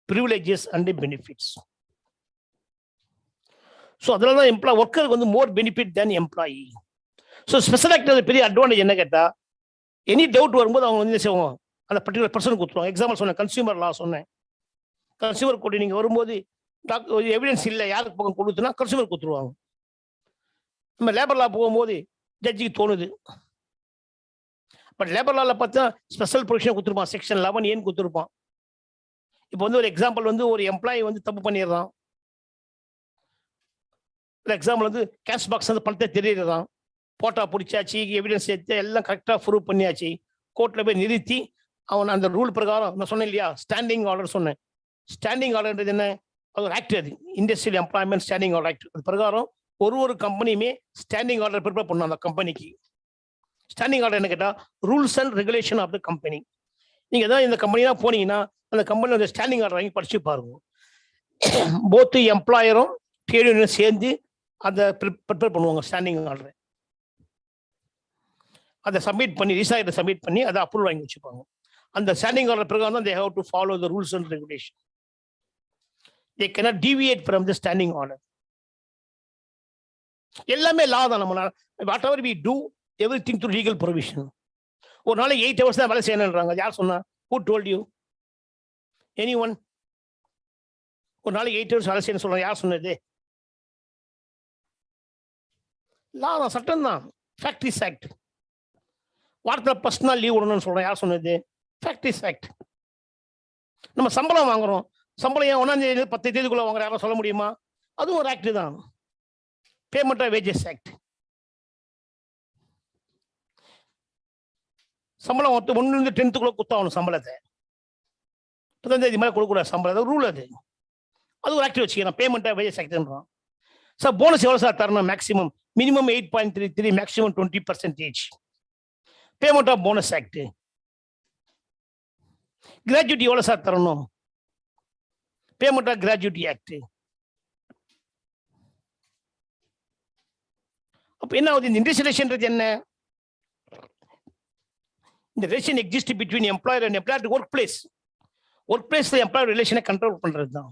privileges and benefits. So அதனால தான் ஒர்க்கருக்கு வந்து more benefit than employee. So special act பெரிய அட்வான்டேஜ் என்ன கேட்டால், எனி டவுட் வரும்போது அவங்க வந்து செய்வாங்க, அந்த பர்டிகுலர் பர்சனுக்கு கொடுத்துருவாங்க. எக்ஸாம்பிள் சொன்னேன், கன்சியூமர் லா சொன்னேன். கன்சியூமர் கோர்ட் நீங்கள் வரும்போது எவிடன்ஸ் இல்லை யாருக்கு பக்கம் கொடுத்துனா கன்சியூமர் கொடுத்துருவாங்க. நம்ம லேபர் லா போகும்போது ஜட்ஜிக்கு தோணுது. பட் லேபர் லாவில் பார்த்தா ஸ்பெஷல் ப்ரொவிஷன் கொடுத்துருப்பான், செக்ஷன் 11 கொடுத்துருப்பான். இப்போ வந்து ஒரு எக்ஸாம்பிள் வந்து ஒரு எம்ப்ளாயி வந்து தப்பு பண்ணிடுறான், ஃபார் எக்ஸாம்பிள் வந்து கேஷ் பாக்ஸ் வந்து பணத்தை தெரியறதான், போட்டா பிடிச்சாச்சு, எவிடன்ஸ் எடுத்து எல்லாம் கரெக்டாக ப்ரூவ் பண்ணியாச்சு, கோர்ட்டில் போய் நிறுத்தி அவன் அந்த ரூல் பிரகாரம் நான் சொன்னேன் இல்லையா, ஸ்டாண்டிங் ஆர்டர் சொன்னேன். ஸ்டாண்டிங் ஆர்டர்ன்றது என்ன? அது ஒரு ஆக்ட், அது industrial employment standing order act. அது பிரகாரம் ஒரு கம்பெனியுமே ஸ்டாண்டிங் ஆர்டர் ப்ரிப்பேர் பண்ணும். அந்த கம்பெனிக்கு ஸ்டாண்டிங் ஆர்டர் என்ன கேட்டால் rules and regulation of the company. நீங்கள் ஏதாவது இந்த கம்பெனிலாம் போனீங்கன்னா அந்த கம்பெனியில் அந்த ஸ்டாண்டிங் ஆர்டர் வாங்கி படிச்சு பாருங்க. போத்து எம்ப்ளாயரும் ட்ரேட் யூனியனும் சேர்ந்து அதை ப்ரிப்பேர் பண்ணுவாங்க ஸ்டாண்டிங் ஆர்டர். அதை சப்மிட் பண்ணி ரீசாய்ட்டை சப்மிட் பண்ணி அதை அப்ரூவல் வாங்கி வச்சுப்பாங்க. அந்த ஸ்டாண்டிங் ஆர்டர் பிரகாரம் தான் they have to follow the rules and regulation. They cannot deviate from the standing order. எல்லாமே லா தான். நம்ம whatever we do everything through legal provision. ஒரு நாளைக்கு 8 hours தான் வேலை செய்யணுன்றாங்க. யார் சொன்னா? who told you? anyone? ஒரு நாளைக்கு 8 hours வேலை செய்யணும் சொல்றாங்க. யார் சொன்னது? லா தான், சட்டம் தான். Factories act. வாரத்தில் 10 நாள் லீவ் விடணும்னு சொல்றோம். யார் சொன்னது? Factories act. நம்ம சம்பளம் வாங்குறோம். சம்பளம் ஏன் 1ஆம் தேதி 10 தேதிக்குள்ள வாங்குற யாரும் சொல்ல முடியுமா? அதுவும் ஒரு ஆக்ட் தான். Payment of wages act. சம்பளம் 1 to 10 குத்தாகணும் சம்பளத்தை. 10ஆம் தேதி மேலே கொடுக்கூடாது சம்பளம். ரூல் அது. அது ஒரு ஆக்ட் வச்சுக்கலாம். பேமெண்ட் ஆஃப் வேஜஸ் ஆக்ட்ன்றோம். சார் போனஸ் எவ்வளோ சார் தரணும்? Maximum minimum 8.33, maximum 20%. Payment of bonus act. Gratuity எவ்வளோ சார் தரணும்? Payment of gratuity act. அப்போ என்ன ஆகுது? இந்த இண்டஸ்ட்ரியலைசேஷன்றது என்ன? இந்த relation exist between employer and employer work place. Work பிளேஸ்ல எம்ப்ளாயர் ரிலேஷனை கண்ட்ரோல் பண்றது தான்.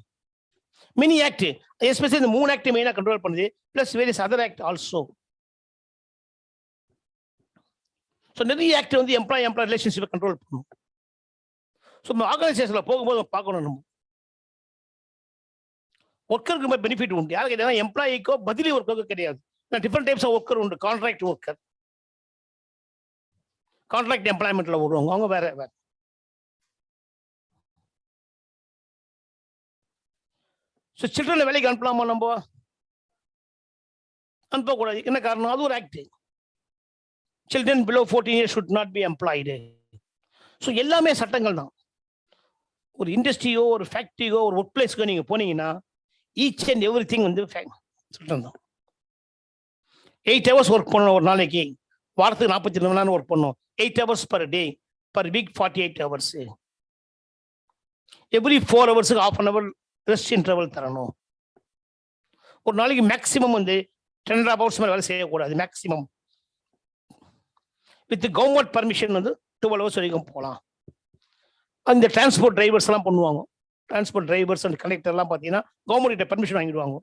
மினி ஆக்ட், எஸ்பெஷலி இந்த 3 ஆக்ட் மெயினாக கண்ட்ரோல் பண்ணுது, plus various other act also. So நிறைய ஆக்ட் வந்து எம்ப்ளாயர் ரிலேஷன்ஷிப்பை கண்ட்ரோல் பண்ணும். ஸோ நம்ம ஆர்கனைசேஷனில் போகும்போது பார்க்கணும். நம்ம ஒர்க்கருக்கு பெனிஃபிட் உண்டு. யாருக்கு கேட்டால் எம்ப்ளாயிக்கோ பதிலி ஒர்க்கருக்கு கிடையாது. டிஃப்ரெண்ட் டைப்ஸ் ஆஃப் ஒர்க்கர் உண்டு. கான்ட்ராக்ட் ஒர்க்கர், கான்ட்ராக்ட் எம்ப்ளாய்மெண்ட்ல வருவாங்க, அவங்க வேற வேற. ஸோ சில்ட்ரனை வேலைக்கு அனுப்பலாமா? நம்ம அனுப்பக்கூடாது. என்ன காரணம்? அது ஒரு act. Children below 14 years should not be employed. So எல்லாமே சட்டங்கள் தான். ஒரு இண்டஸ்ட்ரியோ ஒரு ஃபேக்டரியோ ஒரு ஒர்க் பிளேஸ்க்கோ நீங்கள் போனீங்கன்னா ஈச் அண்ட் எவ்ரி திங் வந்து சட்டம் தான். 8 hours ஒர்க் பண்ணணும் ஒரு நாளைக்கு. வாரத்துக்கு 42 மணி நேரம் ஒர்க் பண்ணணும். 8 hours per day, per week 48 hours. Every 4 hours ½ an hour rest interval தரணும். ஒரு நாளைக்கு மேக்சிமம் வந்து 10.5 hours மேலே வேலை செய்யக்கூடாது. மேக்சிமம் வித் கவர்மெண்ட் பர்மிஷன் வந்து 12 hours வரைக்கும் போகலாம். அந்த டிரான்ஸ்போர்ட் டிரைவர்ஸ் எல்லாம் பண்ணுவாங்க. டிரான்ஸ்போர்ட் டிரைவர்ஸ் அண்ட் கண்டக்டர்லாம் பார்த்தீங்கன்னா கவர்மெண்ட் பர்மிஷன் வாங்கிடுவாங்க.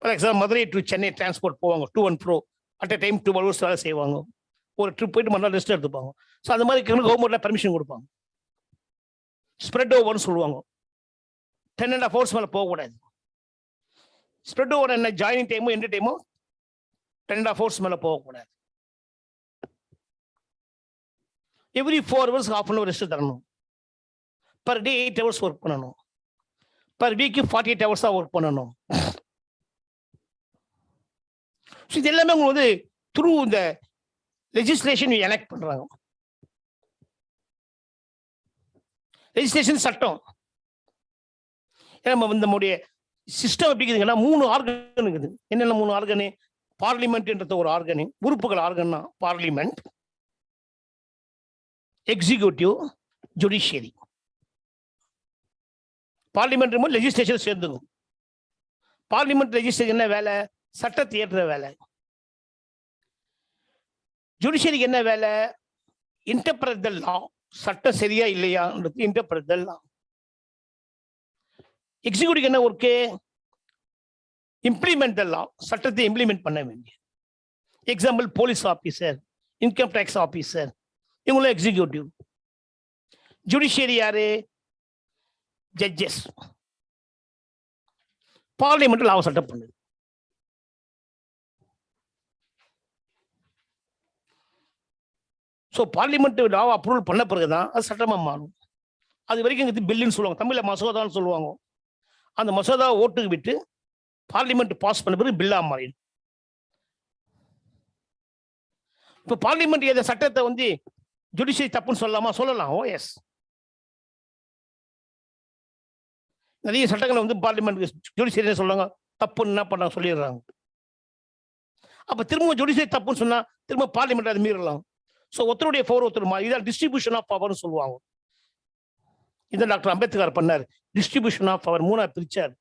For example Madurai to Chennai transport போவாங்க. 2 and 4 at a time 12 hours வேலை செய்வாங்க. ஒரு ட்ரிப் போயிட்டு மறுநாள் ரெஸ்ட் எடுத்துப்பாங்க. ஸோ அந்த மாதிரி கவர்மெண்ட்ல பர்மிஷன் கொடுப்பாங்க. ஸ்ப்ரெட் ஓவர்னு சொல்லுவாங்க. 10.5 hours மேலே போகக்கூடாது. ஸ்ப்ரெட் ஓவர் என்ன? ஜாயினிங் டைமும் எந்த டைமும் 10.5 hours மேலே போகக்கூடாது. Every 4 hours ½ an hour rest தரணும். பர் டே 8 hours ஒர்க் பண்ணணும். பர் வீக்கு 48 hours தான் ஒர்க் பண்ணணும். இது எல்லாமே உங்களுக்கு வந்து த்ரூ இந்த லெஜிஸ்லேஷன் எலக்ட் பண்றாங்க. லெஜிஸ்லேஷன் சட்டம். நம்ம நம்முடைய சிஸ்டம் எப்படி இருக்குதுங்கன்னா 3 ஆர்கன் இருக்குது. என்னென்ன 3 ஆர்கனு? பார்லிமெண்ட்ன்றது ஒரு ஆர்கனு. உறுப்புகள் ஆர்கன்னா parliament, executive, judiciary. Parliament legislation சேர்ந்துக்கும். பார்லிமெண்ட் லெஜிஸ்லேஷன் என்ன வேலை? சட்டத்தை ஏற்ற வேலை. ஜுடிஷியரிக்கு என்ன வேலை? Interpret the law. சட்டம் சரியா இல்லையா இன்டர்பிரட் தி லா. எக்ஸிக்யூட்டிவ் என்ன ஒர்க்கு? Implement the law. சட்டத்தை இம்ப்ளிமெண்ட் பண்ண வேண்டிய. Example police officer, income tax officer, இவங்களும் எக்ஸிக்யூட்டிவ். ஜுடிஷியரி யாரு? ஜட்ஜஸ். பார்லிமெண்ட் லாவை சட்டம் பண்ணுது. ஸோ பார்லிமெண்ட் லாவை அப்ரூவல் பண்ண பிறகுதான் அது சட்டமாக மாறும். அது வரைக்கும் பில்லுன்னு சொல்லுவாங்க. தமிழில் மசோதான்னு சொல்லுவாங்க. அந்த மசோதாவை ஓட்டுக்கு விட்டு பார்லிமெண்ட் பாஸ் பண்ண பிறகு பில்லா மாறிடும். இப்போ பார்லிமெண்ட் இந்த சட்டத்தை வந்து ஜுடிஷியரி தப்புன்னு சொல்லலாமா? சொல்லலாம். ஓ எஸ். நிறைய சட்டங்களை வந்து பார்லிமெண்ட் ஜுடிஷியரி சொல்றாங்க தப்புன்னு என்ன பண்ணாங்க சொல்லிடுறாங்க. அப்ப திரும்ப ஜுடிஷியரி தப்புன்னு சொன்னா திரும்ப பார்லிமெண்ட் அதை மீறலாம். ஸோ ஒருத்தருடைய பவர் ஒருத்தர் இதான் டிஸ்ட்ரிபியூஷன் ஆஃப் பவர்னு சொல்லுவாங்க. இதை டாக்டர் அம்பேத்கர் பண்ணார். டிஸ்ட்ரிபியூஷன் ஆஃப் பவர் 3 பிரிச்சார்.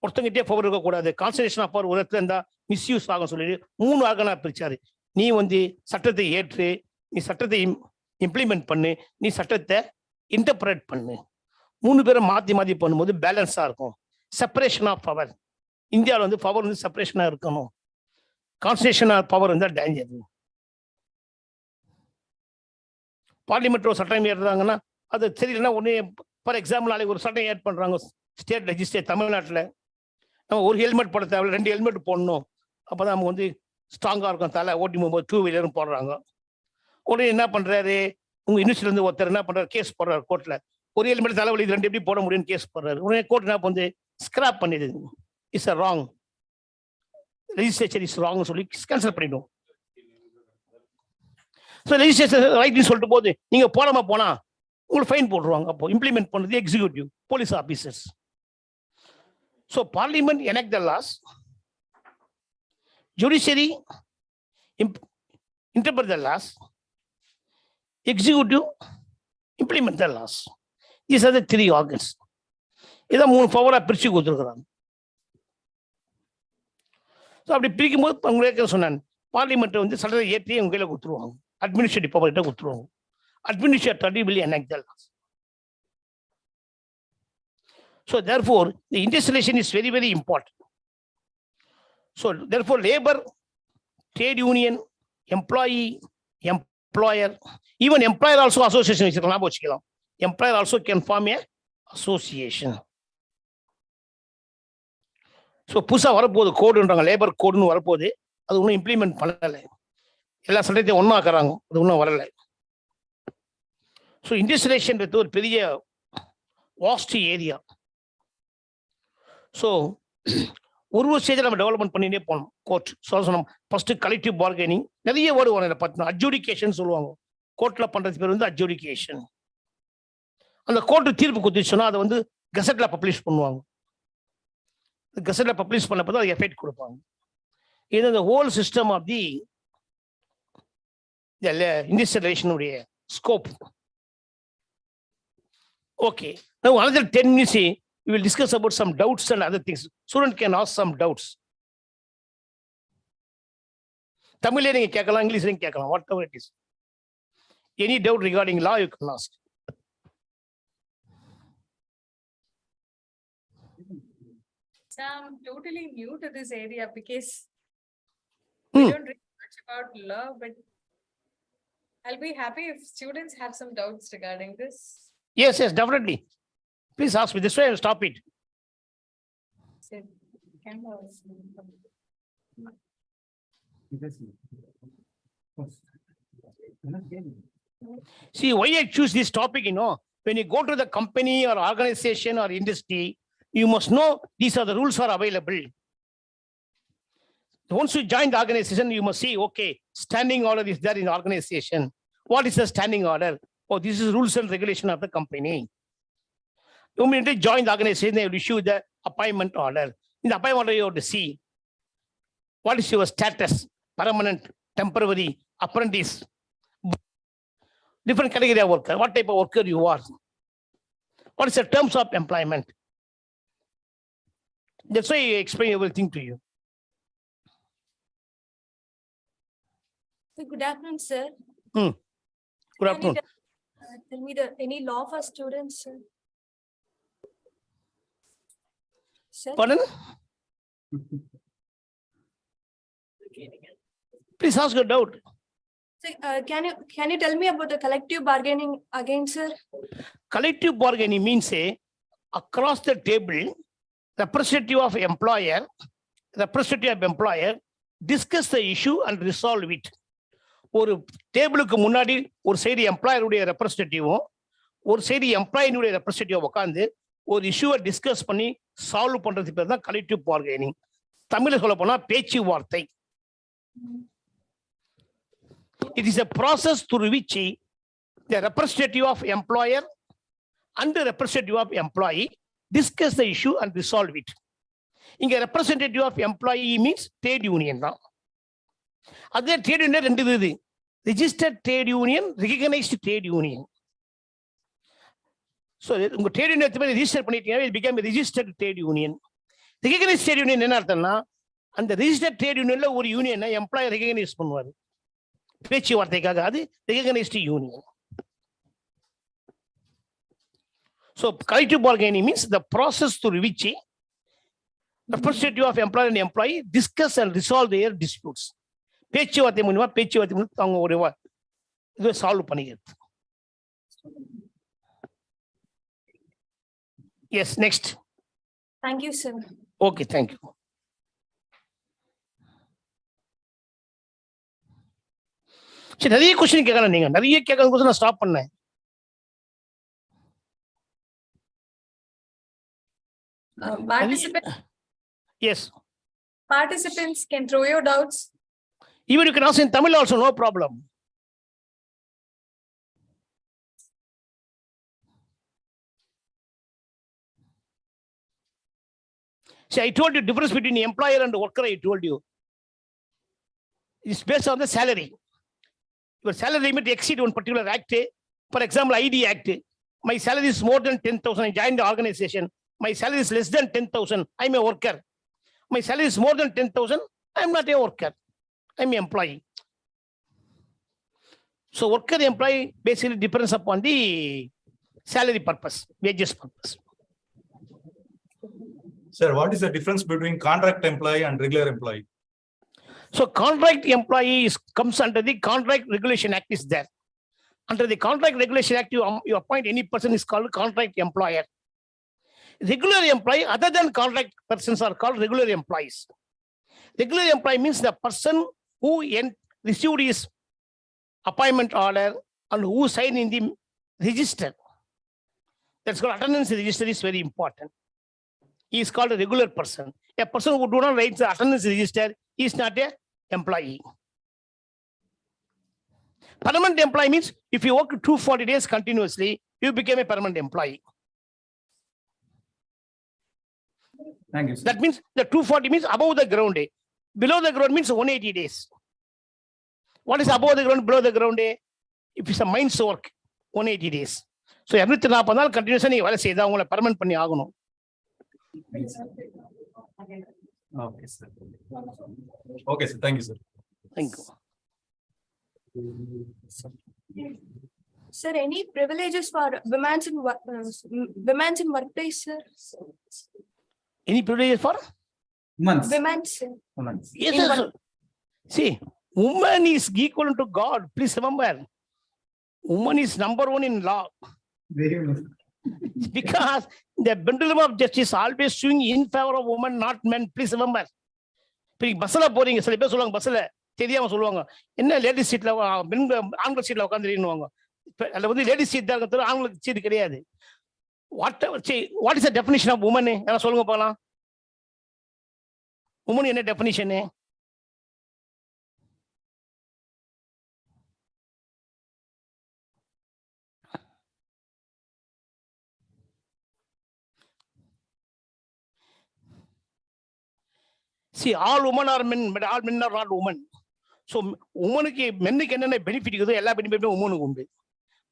ஒருத்தங்கிட்டே பவர் இருக்கக்கூடாது, கான்சன்ட்ரேஷன் ஆஃப் பவர் ஒரு இடத்துல இருந்தா மிஸ்யூஸ் ஆகும் சொல்லி 3 ஆர்கனா பிரிச்சாரு. நீ வந்து சட்டத்தை ஏற்று, நீ சட்டத்தை இம்ப்ளிமெண்ட் பண்ணு, நீ சட்டத்தை இன்டர்பிரேட் பண்ணு. 3 பேரை மாத்தி மாத்தி பண்ணும்போது பேலன்ஸா இருக்கும். Separation of power. இந்தியாவில் வந்து பவர் வந்து செப்பரேஷனா இருக்கணும். கான்ஸ்டிடியூஷன் ஆஃப் பவர் இருந்தால் டேஞ்சர். பார்லிமெண்ட் ஒரு சட்டம் ஏறுறாங்கன்னா அது தெரியலன்னா ஒன்று, ஃபார் எக்ஸாம்பிள் நாளைக்கு ஒரு சட்டம் ஏட் பண்றாங்க ஸ்டேட் லெஜிஸ்லேச்சர் தமிழ்நாட்டில், நம்ம ஒரு ஹெல்மெட் போட தேவை, 2 ஹெல்மெட் போடணும். அப்போதான் நம்ம வந்து ஸ்ட்ராங்கா இருக்கும். தலை ஓட்டி போகும்போது 2 வீலரும் போடுறாங்க. உடனே என்ன பண்றாரு, உங்க யூனிவர்சிட்டில இருந்து ஒருத்தர் என்ன பண்றாரு, கேஸ் போடுறாரு கோர்ட்ல. ஒரு ஹெல்மெட் தலைவலி 2 எப்படி போட முடியும்னு கேஸ் போடுறாரு. உடனே கோர்ட் என்ன வந்து ஸ்கிராப் பண்ணிடுது. It's a wrong, legislature is wrong சொல்லி கேன்சல் பண்ணிடும். ஸோ லெஜிஸ்லேச்சர் ரைட்னு சொல்லிட்டு போது நீங்க போடாம போனா உங்களுக்கு ஃபைன் போட்டுருவாங்க. அப்போ இம்ப்ளிமெண்ட் பண்றது executive, police officers. So parliament enact the laws, judiciary interpret the laws, executive implement the laws. These are the 3 organs. இதை 3 பவரா பிரிச்சு கொடுத்துருக்குறாங்க. ஸோ அப்படி பிரிக்கும் போது உங்களுக்கு சொன்னாங்க பார்லிமெண்ட் வந்து சட்டத்தை ஏற்றி உங்க கையில கொடுத்துருவாங்க. அட்மினிஸ்ட்ரேட்டிவ் பவர் கிட்ட கொடுத்துருவாங்க. Administrator will enact the laws. So therefore, the interrelation is very, very important. So therefore, labor, trade union, employee, employer, even employer also association is a employer also can form a association. So புதுசா வரப்போகுது கோடுன்றாங்க, labour கோடுன்னு வரப்போகுது. அது ஒன்றும் implement பண்ணலை. எல்லா சட்டத்தையும் ஒன்றாக்குறாங்க, அது ஒன்றும் வரலை. ஸோ இண்டஸ்ட்ரியலேஷன் ஒரு பெரிய வாஸ்ட் ஏரியா. ஸோ ஒரு ஸ்டேஜில் நம்ம டெவலப்மெண்ட் பண்ணிட்டே போகணும். கோர்ட் சொன்னோம் ஃபர்ஸ்ட் கலெக்டிவ் பார்கெனிங், நிறைய வேர்டு வரும் பார்த்தீங்கன்னா. அட்ஜுடிகேஷன் சொல்லுவாங்க. கோர்ட்டில் பண்ணுறது பேர் வந்து அட்ஜுடிகேஷன். அந்த கோர்ட்டு தீர்ப்பு கொடுத்துச்சுன்னா அதை வந்து கெசட்டில் பப்ளிஷ் பண்ணுவாங்க. கெசட்டில் பப்ளிஷ் பண்ணப்போ தான் அது எஃபெக்ட் கொடுப்பாங்க. இது இந்த ஹோல் சிஸ்டம் ஆஃப் தி இண்டஸ்ட்ரியலேஷனுடைய scope. Okay, now another 10 minutes we will discuss about some doubts and other things. Student can ask some doubts. Tamil neenga kekkalam, English neenga kekkalam, whatever it is. Any doubt regarding law you can ask. So I'm totally new to this area because we don't read much about law, but I'll be happy if students have some doubts regarding this. Yes, definitely. Please ask me. This way I will stop it. See, why I choose this topic, when you go to the company or organization or industry, you must know these are the rules are available. Once you join the organization, you must see, okay, standing order is there in the organization. What is the standing order? Oh, this is rules and regulation of the company. You immediately join the organization, they will issue the appointment order. In the appointment order, you have to see what is your status, permanent, temporary, apprentice, different category of worker, what type of worker you are, what is the terms of employment. That's why I explain everything to you. Good afternoon, sir. Good afternoon. Tell me any law for students, sir? Sir? Pardon? Please ask your doubt. Sir, can you tell me about the collective bargaining again, sir? Collective bargaining means across the table, representative of employer discuss the issue and resolve it. ஒரு டேபிளுக்கு முன்னாடி ஒரு side எம்ப்ளாயருடைய ரெப்ரஸன்டேட்டிவும் ஒரு side எம்ப்ளாயினுடைய representative உட்காந்து ஒரு இஷ்யூவை discuss பண்ணி solve பண்றது பேர் தான் கலெக்டிவ் பார்கெனிங். தமிழ்ல சொல்ல போனா பேச்சுவார்த்தை. It is a process through which the representative of employer and the representative of employee discuss the issue and resolve it. இங்க representative of employee means trade union தான். அதே trade union ரெண்டு இது, registered trade union, recognized trade union. So உங்க trade union register பண்ணிட்டீங்கன்னா it became a registered trade union. recognized trade union என்ன அர்த்தம்னா அந்த registered trade unionல ஒரு யூனியனை எம்ப்ளாயர் ரெகக்னைஸ் பண்ணுவாரு பேச்சுவார்த்தைக்காக, அது recognized union. So collective bargaining means the process through which representative of employer and employee discuss and resolve their disputes. பேச்சுவார்த்தை மூலமா அவங்க ஒரு இது சால்வ் பண்ணிக்கிறது. Yes, next. Thank you, sir. Okay, thank you. சரி, நிறைய கொஸ்டின் கேட்கலாம். நீங்க நிறைய கேட்கறது நான் ஸ்டாப் பண்ணேன். Yes. Participants can throw your doubts. Even you can ask in Tamil also, no problem. See, I told you difference between employer and worker. I told you it's based on the salary. Your salary limit exceed one particular act. For example, ID Act. My salary is more than 10,000. I joined the organization. My salary is less than 10,000. I'm a worker. My salary is more than 10,000. I'm not a worker. I'm an employee. So worker employee basically depends upon the salary purpose, wages purpose. Sir, what is the difference between contract employee and regular employee? So contract employee comes under the Contract Regulation Act is there. Under the Contract Regulation Act, you appoint any person is called contract employer. Regular employee, other than contract persons, are called regular employees. Regular employee means the person who received his appointment order and who signed in the register. That's called attendance register is very important. He is called a regular person. A person who do not write the attendance register is not an employee. Permanent employee means if you work 240 days continuously, you become a permanent employee. Thank you, sir. That means the 240 means above the ground. Below the ground means 180 days. What is above the ground, below the ground? If it's a mine's work, 180 days. So everything continuously நீங்க வேலை செய்தா உங்களை permanent பண்ணி ஆகணும். Okay, sir. Okay, sir. Thank you, sir. Thank you. Sir, any privileges for women's in workplace, sir? Any privileges for? Months. Women's. Months. Yes, In sir. See, woman is equal to God. Please remember, woman is number one in law. Very much. Because the pendulum of justice always swing in favor of women, not men. Please remember. பஸ்ல போறீங்க, சில பேர் சொல்லுவாங்க பஸ்ல தெரியாம சொல்லுவாங்க, என்ன ladies சீட்ல ஆண்கள் சீட்ல உட்காந்துருவாங்க. அதுல வந்து லேடிஸ் சீட் தான் இருக்கு, ஆண்களுக்கு சீட் கிடையாது. What is the definition of woman? யாரா சொல்லுங்க போகலாம். உமன் என்ன டெஃபினிஷனு? See, all women are men, but all men are not women. So, womanக்கு மென்னுக்கு என்னென்ன பெனிஃபிட் இருக்குதோ எல்லா பெனிஃபிட்டும் உமனுக்கு உண்டு.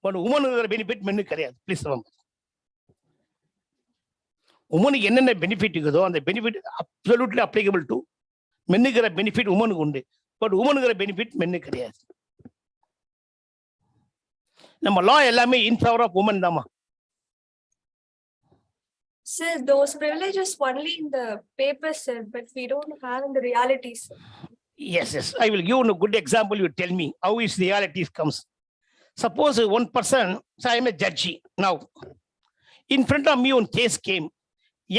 பட் உமனுக்கு பெனிஃபிட் மென்னுக்கு கிடையாது. Please remember. உமனுக்கு என்னென்ன பெனிஃபிட் இருக்குதோ அந்த பெனிஃபிட் அப்சல்யூட்லி அப்ளிகபிள் டு மென்னுக்கிற பெனிஃபிட் உமனுக்கு உண்டு. பட் உமனுக்கிற பெனிஃபிட் மென்னுக்கு கிடையாது. நம்ம லா எல்லாமே இன் favour of woman Dhama. Sir, those privileges only in the paper, sir, but we don't have in the reality, sir. Yes. I will give you a good example. You tell me how is reality comes. Suppose one person, so I am a judge now. In front of me, one case came.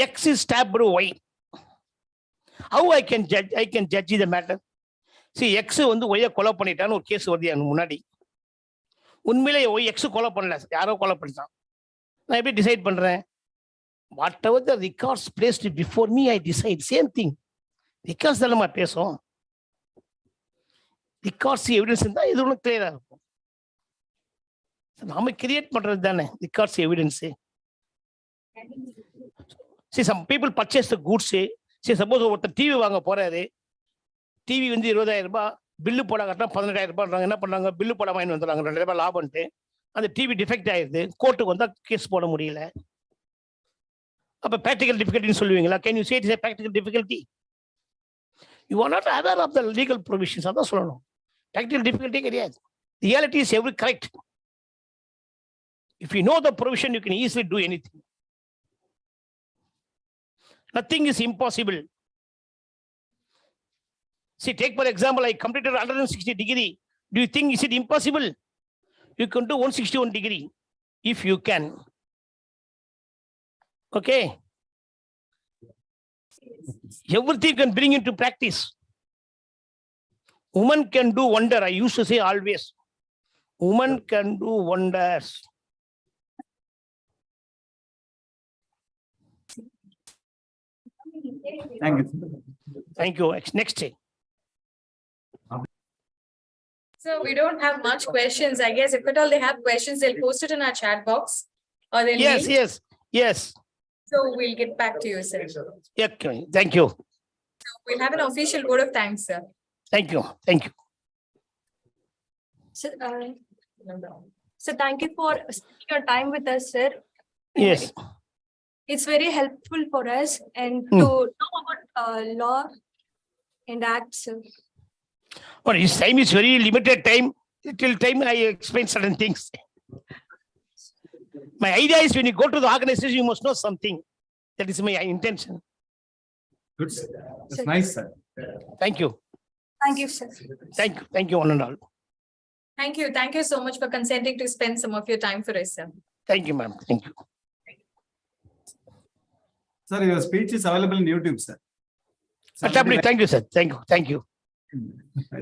X is stabbed Y. How I can judge the matter? See, X வந்து Y கொலை பண்ணிட்டான்னு ஒரு case வருது எனக்கு முன்னாடி. உண்மையிலே Y X கொலை பண்ணல, யாரோ கொலை பண்ணிட்டான். நான் எப்படி டிசைட் பண்றேன்? whatever the records placed before me, I decide. Same thing. Records தான் நம்ம பேசும். Records evidence இருந்தா இது ஒன்றும் கிளியரா இருக்கும். நாம கிரியேட் பண்றது தானே records evidence. See, some people purchase the goods. See, suppose ஒருத்தர் டிவி வாங்க போறாரு, டிவி வந்து 20,000 ரூபாய், பில்லு போட கட்டினா 18,000 ரூபாய். என்ன பண்ணாங்க, பில்லு போட வாங்கி வந்துடுறாங்க, 2,000 ரூபாய் லாபம்ட்டு. அந்த டிவி டிஃபெக்ட் ஆயிடுது, கோர்ட்டுக்கு வந்தா கேஸ் போட முடியல. அப்ப practical difficulty சொல்லுவீங்களா? Can you say it is a practical difficulty? You are not aware of the legal provisions. அதான் சொல்லணும். Practical difficulty கிடையாது. Reality is ever correct. If you know the provision, you can easily do anything. Nothing is impossible. See, take for example, I completed 160 degree. Do you think is it impossible? You can do 161 degree if you can. Okay. Everything can bring into practice. Woman can do wonder. I used to say always, woman can do wonders. Thank you. Thank you. Next day. So we don't have much questions. I guess if at all they have questions, they'll post it in our chat box or they'll Yes, mail. yes, yes. So we'll get back to you, sir. Yeah, okay. Thank you. We'll have an official vote of thanks, sir. Thank you. Thank you. So thank you for spending your time with us, sir. Yes. It's very helpful for us and to know about law and acts, sir. But his time is very limited time. Till time I explain certain things. My idea is when you go to the organization, you must know something. That is my intention. Good, sir. That's nice, sir. Thank you. Thank you, sir. Thank you. Thank you, one and all. Thank you. Thank you so much for consenting to spend some of your time for us, sir. Thank you, ma'am. Thank you. Sir, your speech is available in YouTube, sir. Thank you, sir. Thank you. Thank you.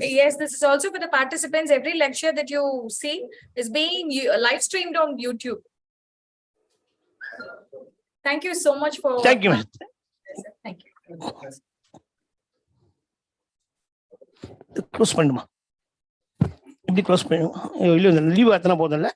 Yes, this is also for the participants. Every lecture that you see is being live streamed on YouTube. Thank you so much for. Thank you, ma'am. Thank you. Close பண்ணுமா? எப்படி close பண்ணுவோம்? இல்ல leave ஆத்தனா போதும்ல?